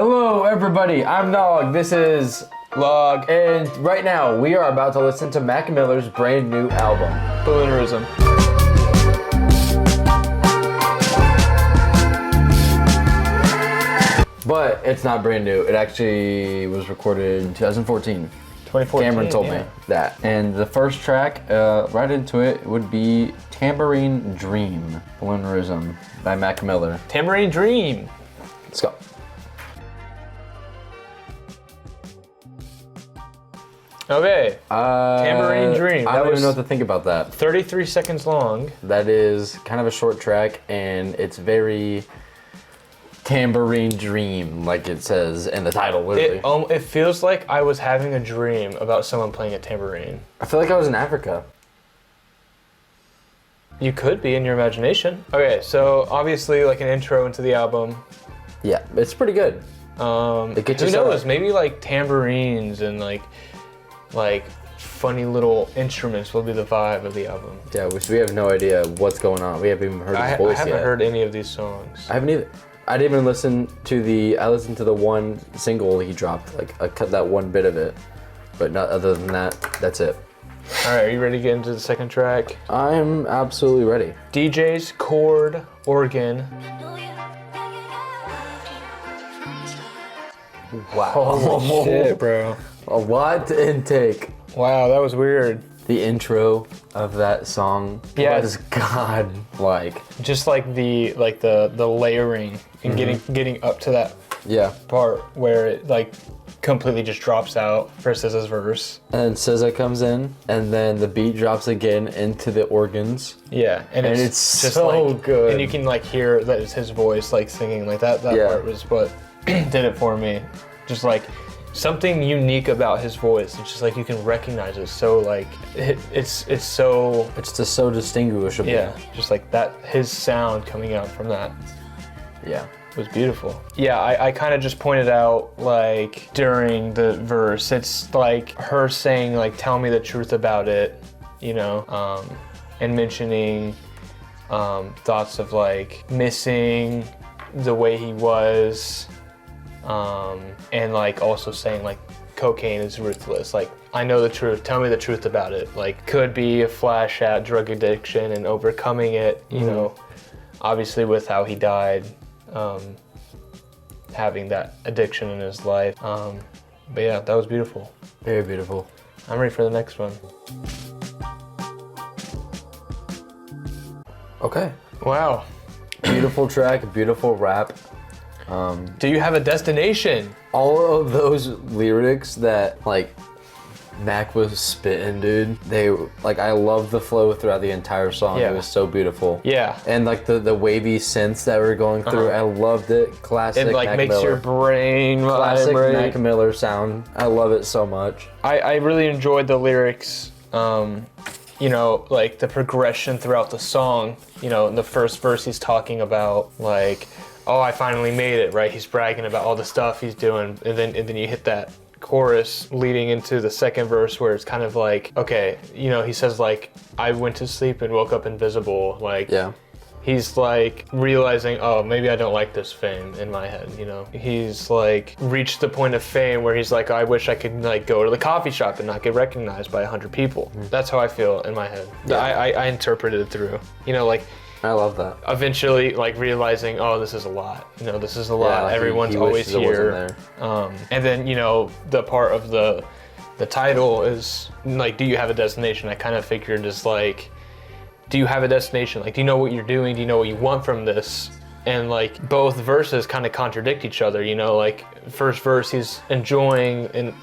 Hello, everybody. I'm Nog. This is Log. And right now, we are about to listen to Mac Miller's brand new album, Balloonerism. But it's not brand new. It actually was recorded in 2014. 2014. Cameron told me that. And the first track, right into it, would be Tambourine Dream, Balloonerism by Mac Miller. Tambourine Dream. Let's go. Okay. Tambourine Dream. I don't even know what to think about that. 33 seconds long. That is kind of a short track, and it's very Tambourine Dream, like it says in the title, literally. It feels like I was having a dream about someone playing a tambourine. I feel like I was in Africa. You could be in your imagination. Okay, so obviously like an intro into the album. Yeah, it's pretty good. Who knows? Maybe like tambourines and like funny little instruments will be the vibe of the album. Yeah, we have no idea what's going on. We haven't even heard his voice yet. I haven't heard any of these songs. I haven't either. I didn't even listen to I listened to the one single he dropped. Like I cut that one bit of it, but not other than that. That's it. All right, are you ready to get into the second track? I'm absolutely ready. DJ's chord organ. Wow. Holy shit, bro. A lot intake. Wow, that was weird. The intro of that song was god-like. Just like the layering and getting up to that part where it like completely just drops out for SZA's verse. And SZA comes in, and then the beat drops again into the organs. Yeah, and it's just so good. And you can like hear that it's his voice like singing like that. That part was what did it for me. Just like something unique about his voice. It's just like you can recognize it. So like it's just so distinguishable. Yeah, just like that, his sound coming out from that. Yeah. Was beautiful. Yeah, I kind of just pointed out like during the verse, it's like her saying like, tell me the truth about it, you know, and mentioning thoughts of like missing the way he was, and like also saying like cocaine is ruthless. Like, I know the truth, tell me the truth about it. Like, could be a flash at drug addiction and overcoming it, you know, obviously with how he died. Having that addiction in his life. But yeah, that was beautiful. Very beautiful. I'm ready for the next one. Okay. Wow. Beautiful track, beautiful rap. Do you have a destination? All of those lyrics that like Mac was spitting, dude. I love the flow throughout the entire song. Yeah. It was so beautiful. Yeah. And like the wavy synths that were going through, I loved it. Classic It like Mac makes Miller. your brain Classic vibrate. Mac Miller sound. I love it so much. I really enjoyed the lyrics. You know, like the progression throughout the song. You know, in the first verse he's talking about like, oh, I finally made it, right? He's bragging about all the stuff he's doing, and then you hit that chorus leading into the second verse where it's kind of like, okay, you know, he says like, I went to sleep and woke up invisible. Like, yeah. He's like realizing, oh, maybe I don't like this fame in my head, you know? He's like reached the point of fame where he's like, I wish I could like go to the coffee shop and not get recognized by 100 people. That's how I feel in my head. Yeah. I interpreted it through, you know, like, I love that. Eventually, like realizing, oh, this is a lot. You know, this is a lot. Yeah, like everyone's he always here. And then, you know, the part of the title is like, do you have a destination? I kind of figured is like, do you have a destination? Like, do you know what you're doing? Do you know what you want from this? And like both verses kind of contradict each other. You know, like first verse he's enjoying and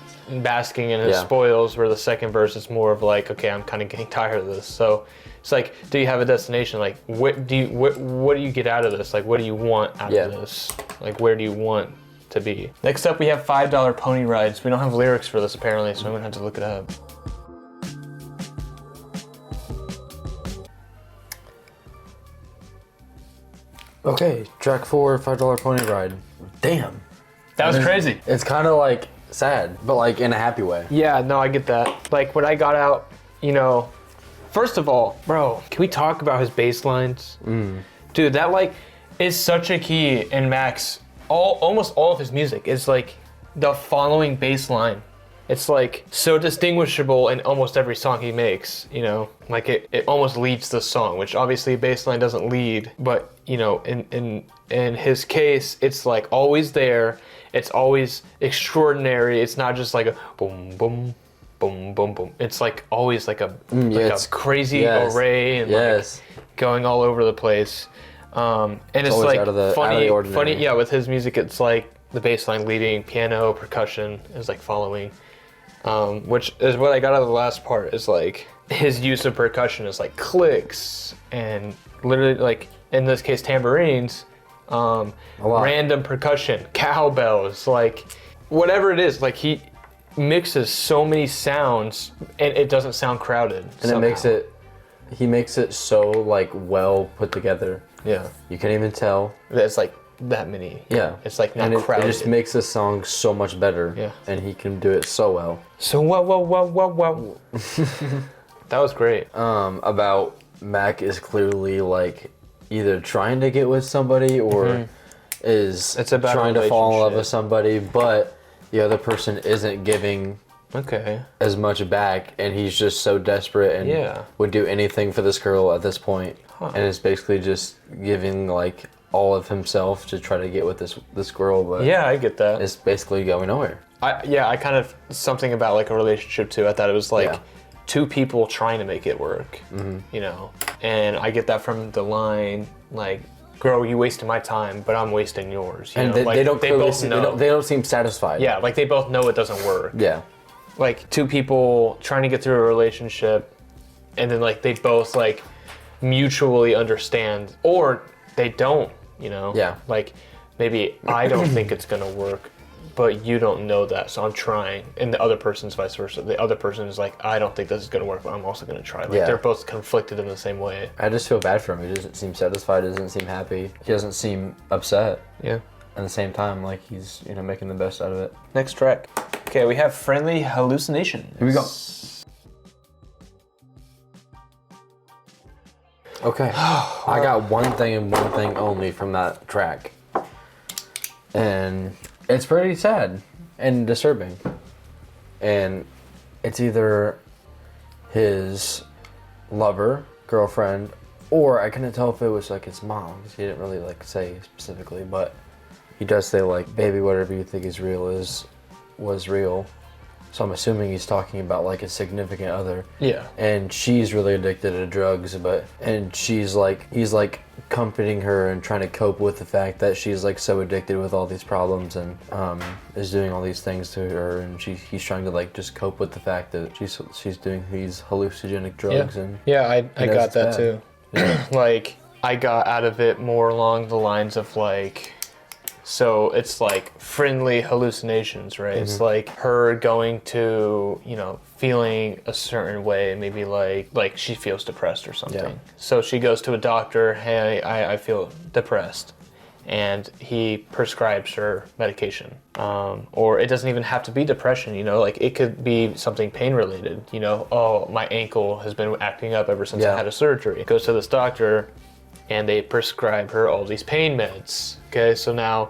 basking in his spoils, where the second verse is more of like, okay, I'm kind of getting tired of this. So it's like, do you have a destination? Like, what do you get out of this? Like, what do you want out of this? Like, where do you want to be? Next up, we have $5 pony rides. We don't have lyrics for this apparently, so I'm gonna have to look it up. Okay, track 4, $5 pony ride. Damn. That was crazy. It's kind of like sad, but like in a happy way. Yeah, no, I get that. Like when I got out, you know, first of all, bro, can we talk about his bass lines? Dude, that like is such a key in Mac's almost all of his music is like the following bass line. It's like so distinguishable in almost every song he makes, you know, like it almost leads the song, which obviously a bass line doesn't lead, but you know, in his case, it's like always there. It's always extraordinary. It's not just like a boom, boom, boom, boom, boom. It's like always like a crazy array and like going all over the place. And it's like funny, yeah, with his music, it's like the bass line leading, piano, percussion is like following. Which is what I got out of the last part, is like his use of percussion is like clicks and literally like in this case tambourines, random percussion, cowbells, like whatever it is, like he mixes so many sounds and it doesn't sound crowded. And somehow. He makes it so like well put together. Yeah. You can't even tell. It's like that many. Yeah. It's like not crowded. It just makes the song so much better. Yeah. And he can do it so well. So wow. That was great. About Mac is clearly like either trying to get with somebody or is trying to fall in love with somebody, but the other person isn't giving as much back, and he's just so desperate and would do anything for this girl at this point. And it's basically just giving like all of himself to try to get with this girl, but yeah, I get that. It's basically going nowhere. I kind of something about like a relationship too. I thought it was like two people trying to make it work, you know. And I get that from the line like, "Girl, you wasted my time, but I'm wasting yours." You know? They don't seem satisfied. Yeah, like they both know it doesn't work. Yeah, like two people trying to get through a relationship, and then like they both like mutually understand, or they don't, you know? Yeah. Like, maybe I don't think it's gonna work, but you don't know that, so I'm trying. And the other person's vice versa. The other person is like, I don't think this is gonna work, but I'm also gonna try. Like, they're both conflicted in the same way. I just feel bad for him. He doesn't seem satisfied, doesn't seem happy. He doesn't seem upset. Yeah. At the same time, like, he's, you know, making the best out of it. Next track. Okay, we have Friendly Hallucinations. Here we go. Okay, I got one thing and one thing only from that track. And it's pretty sad and disturbing. And it's either his lover, girlfriend, or I couldn't tell if it was like his mom, because he didn't really like say specifically, but he does say like, "Baby, whatever you think is real was real." So I'm assuming he's talking about like a significant other. Yeah. And she's really addicted to drugs, and he's like comforting her and trying to cope with the fact that she's like so addicted with all these problems and is doing all these things to her, and he's trying to like just cope with the fact that she's doing these hallucinogenic drugs. And I got that too. Yeah. Like I got out of it more along the lines of like, so it's like friendly hallucinations, right? It's like her going to, you know, feeling a certain way, maybe like she feels depressed or something. Yeah. So she goes to a doctor, "Hey, I feel depressed." And he prescribes her medication. Or it doesn't even have to be depression, you know, like it could be something pain related, you know, "Oh, my ankle has been acting up ever since I had a surgery." Goes to this doctor, and they prescribe her all these pain meds. Okay, so now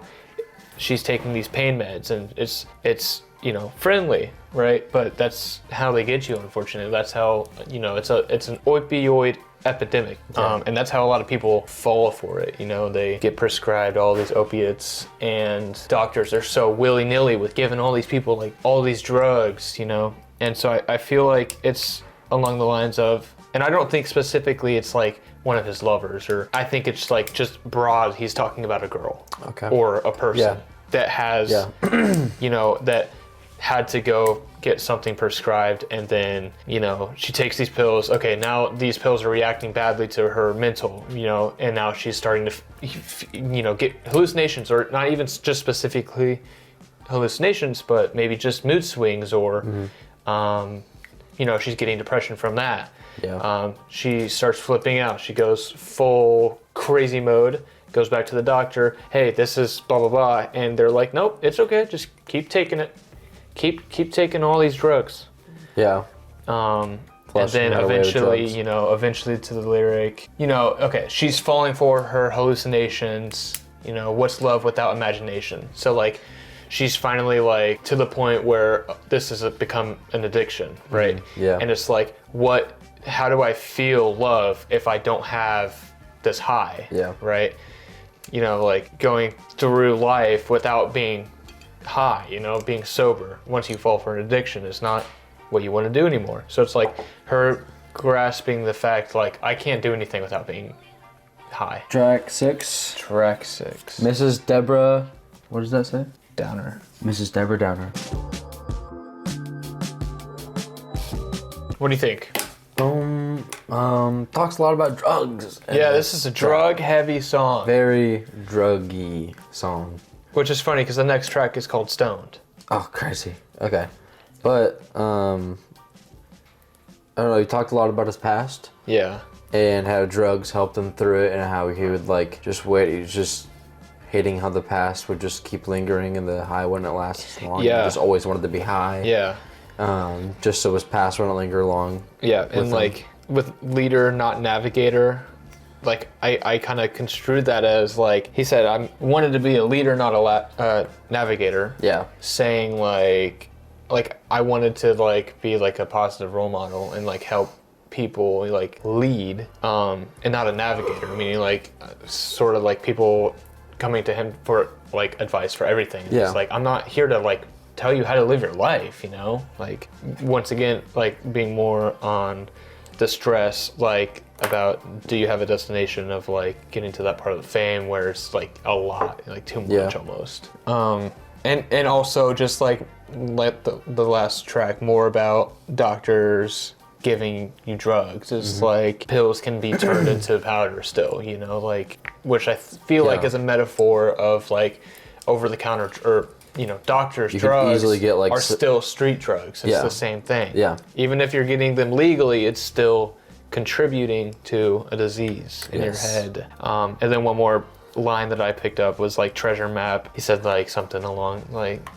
she's taking these pain meds, and it's you know, friendly, right? But that's how they get you, unfortunately. That's how, you know, it's an opioid epidemic, and that's how a lot of people fall for it. You know, they get prescribed all these opiates, and doctors are so willy-nilly with giving all these people like all these drugs, you know. And so I feel like it's along the lines of, and I don't think specifically it's like one of his lovers, or I think it's like just broad, he's talking about a girl or a person that has, you know, that had to go get something prescribed, and then, you know, she takes these pills. Okay, now these pills are reacting badly to her mental, you know, and now she's starting to, you know, get hallucinations, or not even just specifically hallucinations, but maybe just mood swings, or, you know, she's getting depression from that. Yeah. She starts flipping out. She goes full crazy mode, goes back to the doctor. "Hey, this is blah, blah, blah." And they're like, "Nope, it's okay. Just keep taking it. Keep taking all these drugs." Yeah. And then eventually, you know, to the lyric, you know, okay, she's falling for her hallucinations, You know, what's love without imagination? So like, she's finally like to the point where this has become an addiction, right? Yeah. And it's like, how do I feel love if I don't have this high? Yeah. Right? You know, like going through life without being high, you know, being sober. Once you fall for an addiction, it's not what you want to do anymore. So it's like her grasping the fact, like, I can't do anything without being high. Track 6. Track 6. Mrs. Deborah, what does that say? Downer. Mrs. Deborah Downer. What do you think? Talks a lot about drugs. Yeah, this is a drug-heavy song. Very druggy song. Which is funny because the next track is called Stoned. Oh, crazy. Okay. But, I don't know, he talked a lot about his past. Yeah. And how drugs helped him through it, and how he would, like, just wait. He was just hating how the past would just keep lingering and the high wouldn't last as long. Yeah. He just always wanted to be high. Yeah. Just so his past wouldn't linger long. Yeah, and like with leader, not navigator, like I kind of construed that as like, he said, I wanted to be a leader, not a navigator. Yeah. Saying like I wanted to like be like a positive role model and like help people like lead, and not a navigator, meaning like sort of like people coming to him for like advice for everything. Yeah. It's like, I'm not here to like tell you how to live your life, you know? Like, once again, like being more on the stress, like about, do you have a destination of like getting to that part of the fame where it's like a lot, like too much almost. And also just like let the last track more about doctors giving you drugs. It's like pills can be turned into powder still, you know, like, which I feel like is a metaphor of like over the counter, or you know, doctors' drugs easily get, like, are still street drugs. It's the same thing. Yeah. Even if you're getting them legally, it's still contributing to a disease in your head. And then one more line that I picked up was like treasure map. He said like something along like,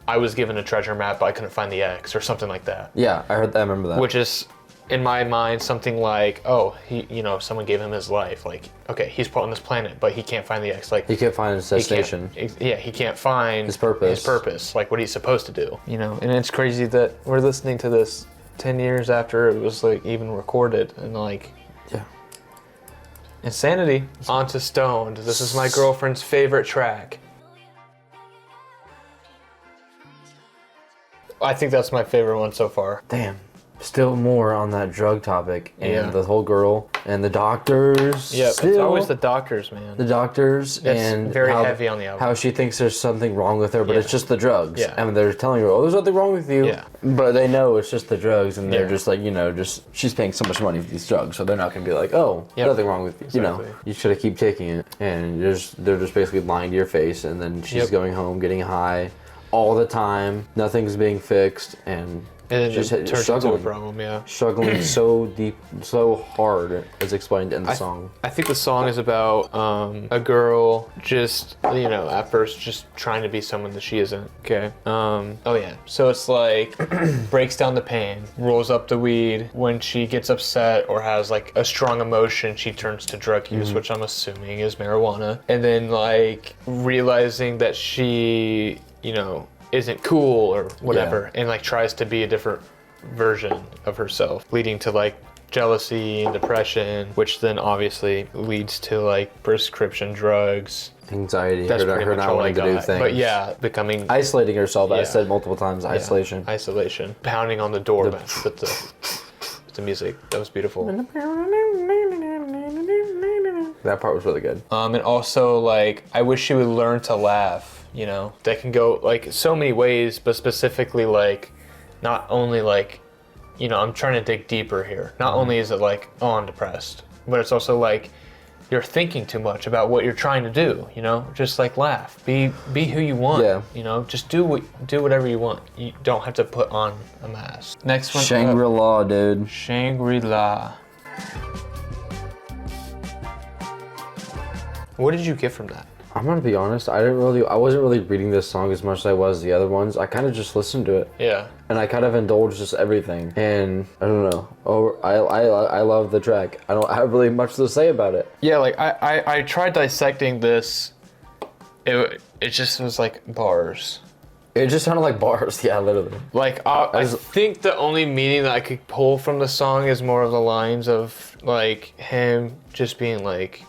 I was given a treasure map, but I couldn't find the X, or something like that. Yeah, I heard that. I remember that. Which is, in my mind, something like, oh, he, you know, someone gave him his life. Like, okay, he's put on this planet, but he can't find the X. Like, he can't find his destination. He can't find his purpose. Like what he's supposed to do. You know, and it's crazy that we're listening to this 10 years after it was like even recorded, and like, insanity. On to Stoned. This is my girlfriend's favorite track. I think that's my favorite one so far. Damn. Still more on that drug topic, and the whole girl and the doctors. Yeah, it's always the doctors, man. The doctors, it's and very heavy on the album. How she thinks there's something wrong with her, but it's just the drugs. Yeah. And they're telling her, oh, there's nothing wrong with you. Yeah. But they know it's just the drugs, and they're just like, you know, she's paying so much money for these drugs, so they're not gonna be like, oh, nothing wrong with you. Exactly. You know, you should keep taking it, and they're just basically lying to your face, and then she's going home getting high all the time. Nothing's being fixed, and just it turns into a problem, struggling so deep, so hard, as explained in the song. I think the song is about a girl just, you know, at first just trying to be someone that she isn't. Okay. So it's like breaks down the pain, rolls up the weed. When she gets upset or has like a strong emotion, she turns to drug use, which I'm assuming is marijuana. And then like realizing that she, you know, isn't cool or whatever, and like tries to be a different version of herself, leading to like jealousy and depression, which then obviously leads to like prescription drugs, anxiety, that's her not wanting to do things. But becoming isolating herself. I said multiple times, isolation. Pounding on the door with the music. That was beautiful. That part was really good. And also like, I wish she would learn to laugh. You know, that can go like so many ways, but specifically like, not only like, you know, I'm trying to dig deeper here. Not only is it like, oh, I'm depressed, but it's also like, you're thinking too much about what you're trying to do, you know? Just like laugh, be who you want, you know? Just do whatever you want. You don't have to put on a mask. Next one. Shangri-La, dude. Shangri-La. What did you get from that? I'm gonna be honest, I wasn't really reading this song as much as I was the other ones. I kind of just listened to it. Yeah. And I kind of indulged just everything. And I don't know. Oh, I love the track. I don't have really much to say about it. Yeah, like I tried dissecting this it just was like bars. It just sounded like bars. Yeah, literally. Like I think the only meaning that I could pull from the song is more of the lines of like him just being like,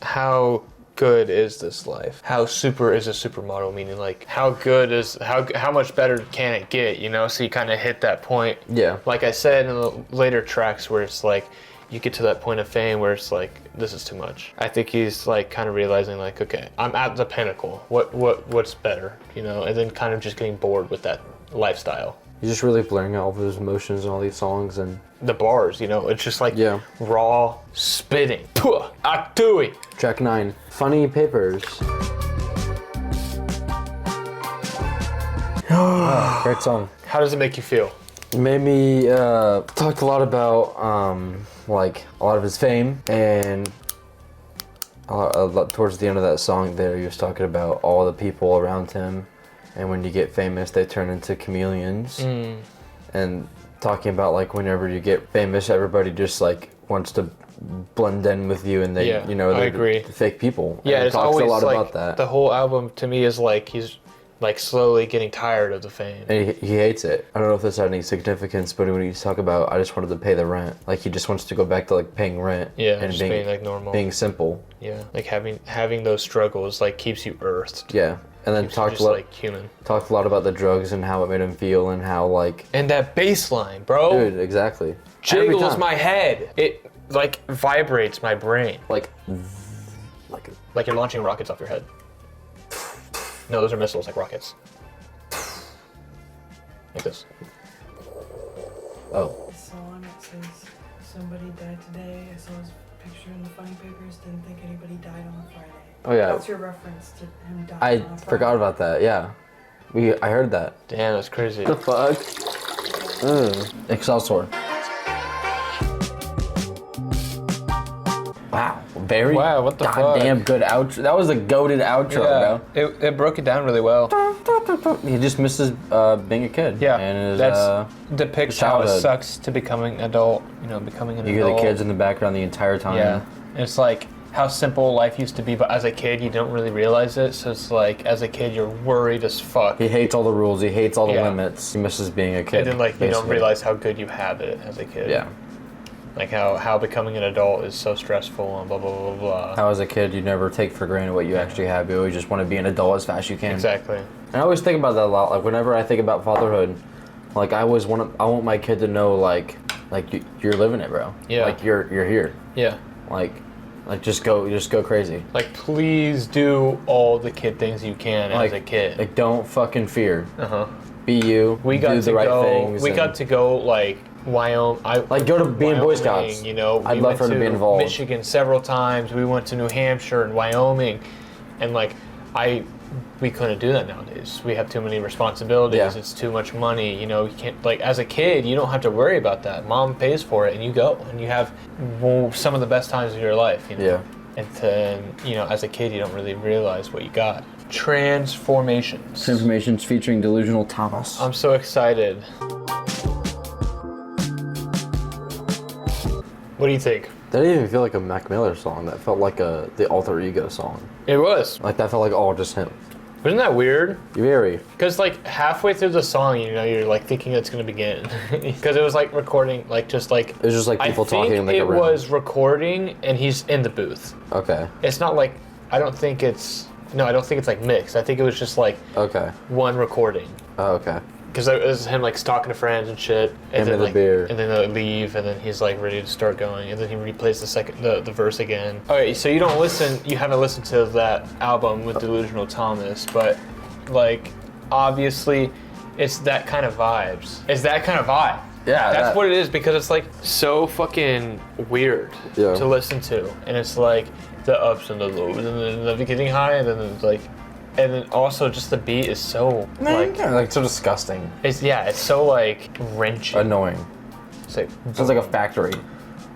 how good is this life? How super is a supermodel? Meaning like how much better can it get? You know, so you kind of hit that point. Yeah. Like I said in the later tracks where it's like you get to that point of fame where it's like this is too much. I think he's like kind of realizing like, okay, I'm at the pinnacle. What's better? You know, and then kind of just getting bored with that lifestyle. He's just really blurring out all of his emotions in all these songs and the bars, you know, it's just like yeah. raw spitting. Puh, Aktui. Track 9, Funny Papers. Great song. How does it make you feel? It made me talk a lot about like a lot of his fame, and towards the end of that song there he was talking about all the people around him, and when you get famous they turn into chameleons. And talking about like whenever you get famous everybody just like wants to blend in with you, and they you know, I agree. fake people. Yeah, and it's talks always a lot like about that. the whole album to me is like he's like slowly getting tired of the fame. And he hates it. I don't know if this had any significance, but when he's talking about, I just wanted to pay the rent. Like he just wants to go back to like paying rent. Yeah, and just being like normal. Being simple. Yeah, like having those struggles like keeps you earthed. Yeah, and then talked a lot, like human. Talked a lot about the drugs and how it made him feel and how like. And that bass line, bro. Dude, exactly. Jiggles my head. It like vibrates my brain. Like you're launching rockets off your head. No, those are missiles, like rockets. Like this. Oh. The song, it says, somebody died today. I saw his picture in the funny papers. Didn't think anybody died on a Friday. Oh yeah. That's your reference to him dying I on a Friday. forgot about that. Yeah. I heard that. Damn, that's crazy. The fuck? Excelsior. Wow, what the goddamn fuck? good outro. That was a goated outro, bro. It broke it down really well. He just misses being a kid. Yeah, and that's depicts how it childhood. sucks to becoming an adult. You know, becoming an You adult. hear the kids in the background the entire time. Yeah, it's like how simple life used to be, but as a kid you don't really realize it. So it's like as a kid you're worried as fuck. He hates all the rules. He hates all the Yeah. limits. He misses being a kid. And then like you don't basically. realize how good you have it as a kid. Yeah. Like how becoming an adult is so stressful and blah blah blah blah. How as a kid you never take for granted what you actually have. You always just want to be an adult as fast as you can. Exactly. And I always think about that a lot. Like whenever I think about fatherhood, like I want my kid to know like you're living it, bro. Yeah. Like you're here. Yeah. Like just go crazy. Like please do all the kid things you can Like as a kid. Like don't fucking fear. Uh-huh. Be you. We got do to the right go. things. We and- got to go like Wyoming. Like go to be in Boy Scouts. You know, I'd love for her to be involved. Michigan several times. We went to New Hampshire and Wyoming, and like we couldn't do that nowadays. We have too many responsibilities. Yeah. It's too much money. You know, you can't like as a kid. You don't have to worry about that. Mom pays for it, and you go, and you have some of the best times of your life. You know? Yeah. And then you know, as a kid, you don't really realize what you got. Transformations. Transformations featuring Delusional Thomas. I'm so excited. What do you think? That didn't even feel like a Mac Miller song. That felt like the alter ego song. It was. Like that felt like all just him. Wasn't that weird? Very. Because like halfway through the song, you know, you're like thinking it's gonna begin. Because it was like recording, like just like. It was just like people talking in like it a room. was recording, and he's in the booth. Okay. It's not like I don't think it's like mixed. I think it was just like Okay. one recording. Oh, okay. Because it was him like talking to friends and shit, and Him then and the like, beer. and then they leave, and then he's like ready to start going, and then he replays the verse again. Okay, so you haven't listened to that album with Delusional Thomas, but like obviously, it's that kind of vibes. It's that kind of vibe. Yeah, that's what it is, because it's like so fucking weird to listen to, and it's like the ups and the lows, and then the getting high, and then it's like. And then also just the beat is so like so disgusting. It's so like wrenching. Annoying. It's like Sounds like a factory.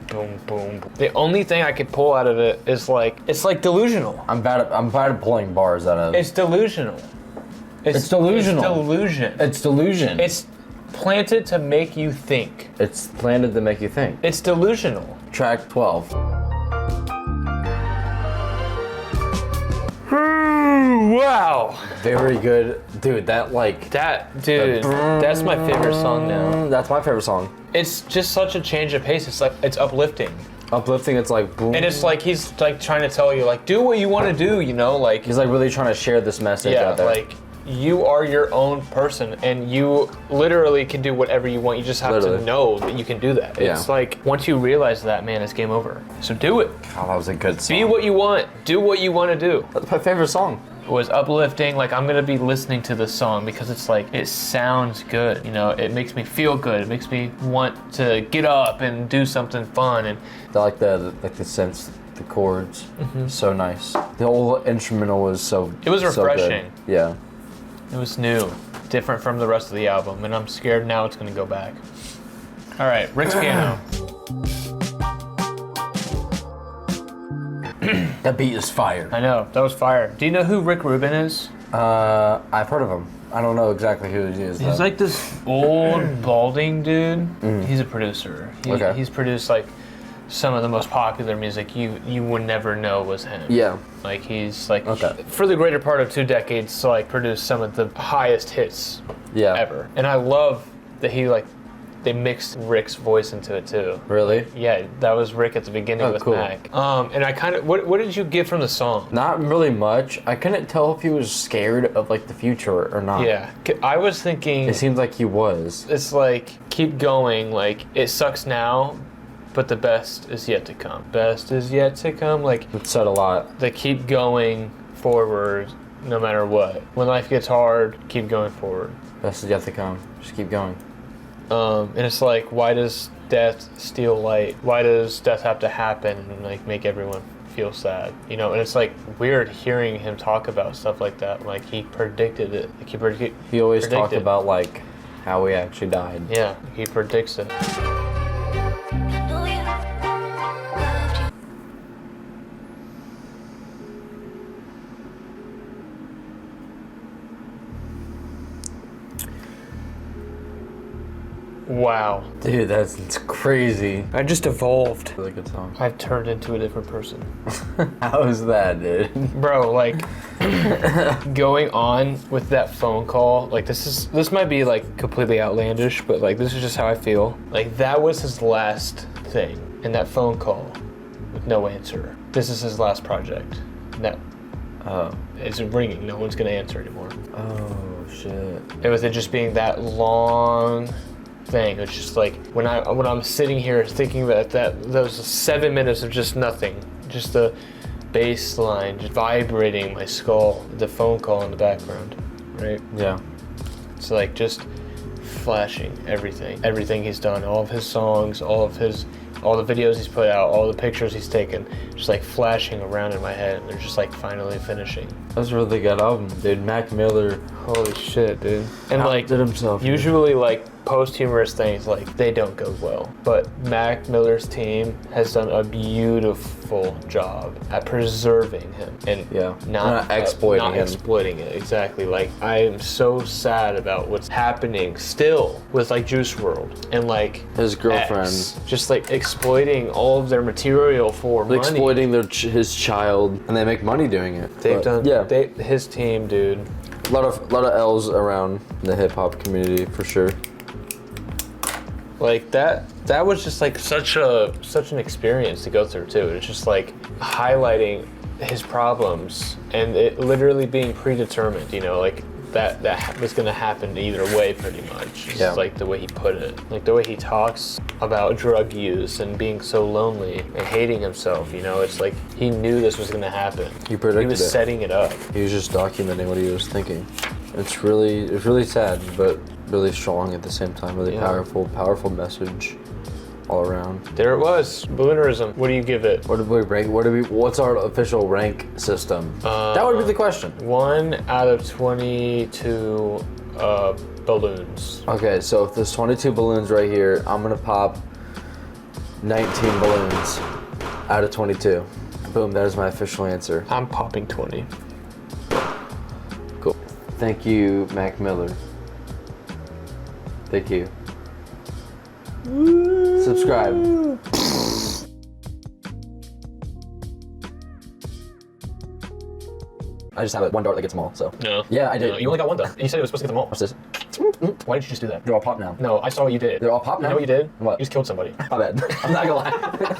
boom, boom, boom. The only thing I could pull out of it is like it's like delusional. I'm bad at pulling bars out of. It's delusional. It's delusional. It's delusion. It's delusion. It's planted to make you think. It's planted to make you think. It's delusional. Track 12. Wow. Very good. Dude, that's my favorite song now. That's my favorite song. It's just such a change of pace. It's like, it's uplifting. Uplifting, it's like boom. And it's like, he's like trying to tell you, like, do what you want to do, you know? Like, he's like really trying to share this message out there. like, you are your own person and you literally can do whatever you want. You just have to know that you can do that. Yeah. It's like, once you realize that, man, it's game over. So do it. God, that was a good song. Be what you want. Do what you want to do. That's my favorite song. It was uplifting. Like, I'm gonna be listening to this song because it's like, it sounds good. You know, it makes me feel good. It makes me want to get up and do something fun. And I like the synths, the chords. So nice. The whole instrumental was so. It was so good. refreshing. Yeah. It was new, different from the rest of the album, and I'm scared now it's gonna go back. All right, Rick's piano. That beat is fire. I know, that was fire. Do you know who Rick Rubin is? I've heard of him. I don't know exactly who he is. He's like this old, balding dude. He's a producer. He's produced like some of the most popular music you would never know was him. Yeah. Like he's like, for the greater part of 2 decades, like produced some of the highest hits ever. And I love that they mixed Rick's voice into it too. Really? Yeah, that was Rick at the beginning with Mac. And I kind of, what did you get from the song? Not really much. I couldn't tell if he was scared of like the future or not. Yeah, I was thinking. It seemed like he was. It's like, keep going, like, it sucks now, but the best is yet to come. Best is yet to come. Like, It said a lot. they keep going forward no matter what. When life gets hard, keep going forward. Best is yet to come. Just keep going. And it's like, why does death steal light? Why does death have to happen and like make everyone feel sad? You know, and it's like weird hearing him talk about stuff like that. Like he predicted it. Like He always talked predicted. about like how he actually died. Yeah, he predicts it. Wow. Dude, it's crazy. I just evolved. Really good song. I've turned into a different person. How is that, dude? Bro, like going on with that phone call, like this might be like completely outlandish, but like this is just how I feel. Like that was his last thing in that phone call with no answer. This is his last project. No. Oh. It's ringing. No one's gonna answer anymore. Oh shit. And with it just being that long thing, it's just like when I'm sitting here thinking about those 7 minutes of just nothing, just the bass line just vibrating my skull, the phone call in the background, right? Yeah. It's like just flashing everything he's done, all of his songs, all the videos he's put out, all the pictures he's taken, just like flashing around in my head, and they're just like finally finishing. That's a really good album, dude. Mac Miller. Holy shit, dude. And like did himself. usually like posthumous things, like they don't go well, but Mac Miller's team has done a beautiful job at preserving him and not exploiting it. Exactly. Like I am so sad about what's happening still with like Juice WRLD and like his girlfriend, just like exploiting all of their material for money. Exploiting his child, and they make money doing it. His team, dude. A lot of L's around the hip hop community for sure. Like that was just like such an experience to go through too. It's just like highlighting his problems and it literally being predetermined, you know, like that was gonna happen either way pretty much. It's like the way he put it. Like the way he talks about drug use and being so lonely and hating himself, you know, it's like he knew this was gonna happen. He predicted it. He was setting it up. He was just documenting what he was thinking. It's really sad, but really strong at the same time. Really powerful message all around. There it was, Balloonerism. What do you give it? What did we rank? What's our official rank system? That would be the question. 1 out of 22 balloons. Okay, so if there's 22 balloons right here, I'm gonna pop 19 balloons out of 22. Boom, that is my official answer. I'm popping 20. Cool. Thank you, Mac Miller. Thank you. Subscribe. I just have one dart that gets them all. So. No. Yeah, I did. No, you only got one though. You said it was supposed to get them all. What's this? Why did you just do that? They're all popped now. No, I saw what you did. They're all popped You now. know what you did? What? You just killed somebody. My bad. I'm not gonna lie.